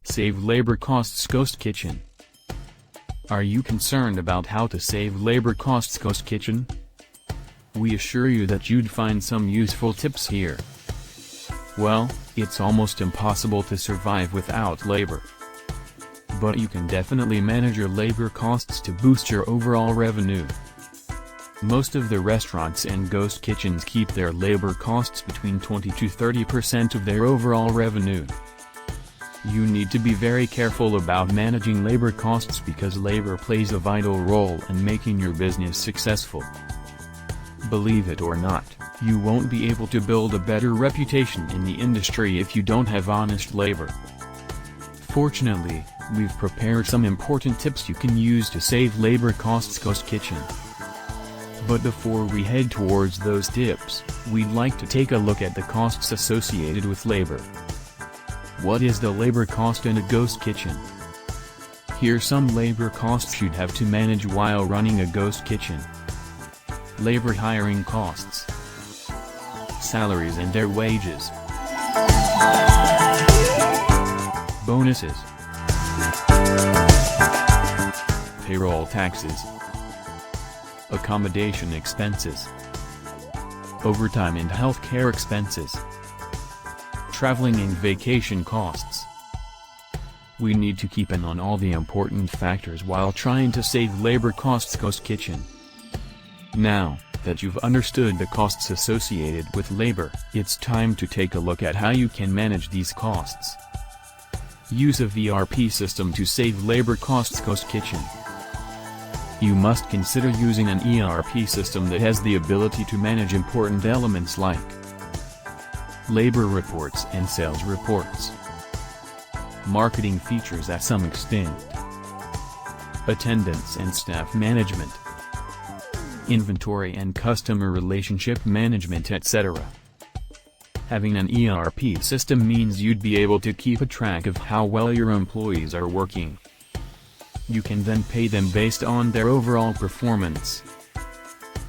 Save labor costs Ghost Kitchen. Are you concerned about how to save labor costs Ghost Kitchen? We assure you that you'd find some useful tips here. Well, it's almost impossible to survive without labor. But you can definitely manage your labor costs to boost your overall revenue. Most of the restaurants and ghost kitchens keep their labor costs between 20 to 30% of their overall revenue. You need to be very careful about managing labor costs because labor plays a vital role in making your business successful. Believe it or not, you won't be able to build a better reputation in the industry if you don't have honest labor. Fortunately, we've prepared some important tips you can use to save labor costs Ghost Kitchen. But before we head towards those tips, we'd like to take a look at the costs associated with labor. What is the labor cost in a ghost kitchen? Here's some labor costs you'd have to manage while running a ghost kitchen. Labor hiring costs. Salaries and their wages. Bonuses. Payroll taxes. Accommodation expenses. Overtime and healthcare expenses. Traveling and vacation costs. We need to keep an eye on all the important factors while trying to save labor costs Ghost Kitchen. Now that you've understood the costs associated with labor, it's time to take a look at how you can manage these costs. Use of ERP system to save labor costs Ghost Kitchen. You must consider using an ERP system that has the ability to manage important elements like labor reports and sales reports, marketing features at some extent, attendance and staff management, inventory and customer relationship management, etc. Having an ERP system means you'd be able to keep a track of how well your employees are working. You can then pay them based on their overall performance.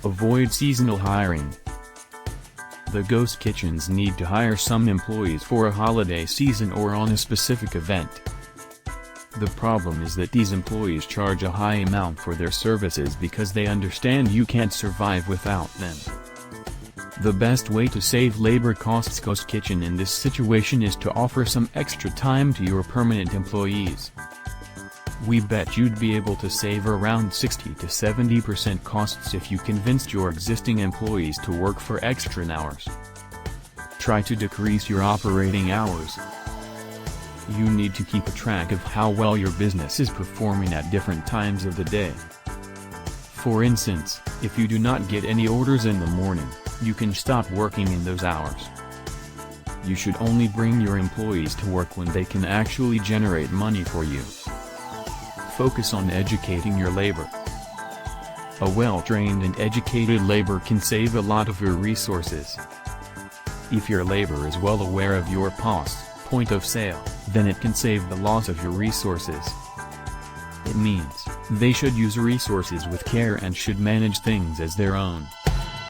Avoid seasonal hiring. The ghost kitchens need to hire some employees for a holiday season or on a specific event. The problem is that these employees charge a high amount for their services because they understand you can't survive without them. The best way to save labor costs Ghost Kitchen in this situation is to offer some extra time to your permanent employees. We bet you'd be able to save around 60 to 70% costs if you convinced your existing employees to work for extra hours. Try to decrease your operating hours. You need to keep a track of how well your business is performing at different times of the day. For instance, if you do not get any orders in the morning, you can stop working in those hours. You should only bring your employees to work when they can actually generate money for you. Focus on educating your labor. A well-trained and educated labor can save a lot of your resources. If your labor is well aware of your POS, point of sale, then it can save the loss of your resources. It means they should use resources with care and should manage things as their own.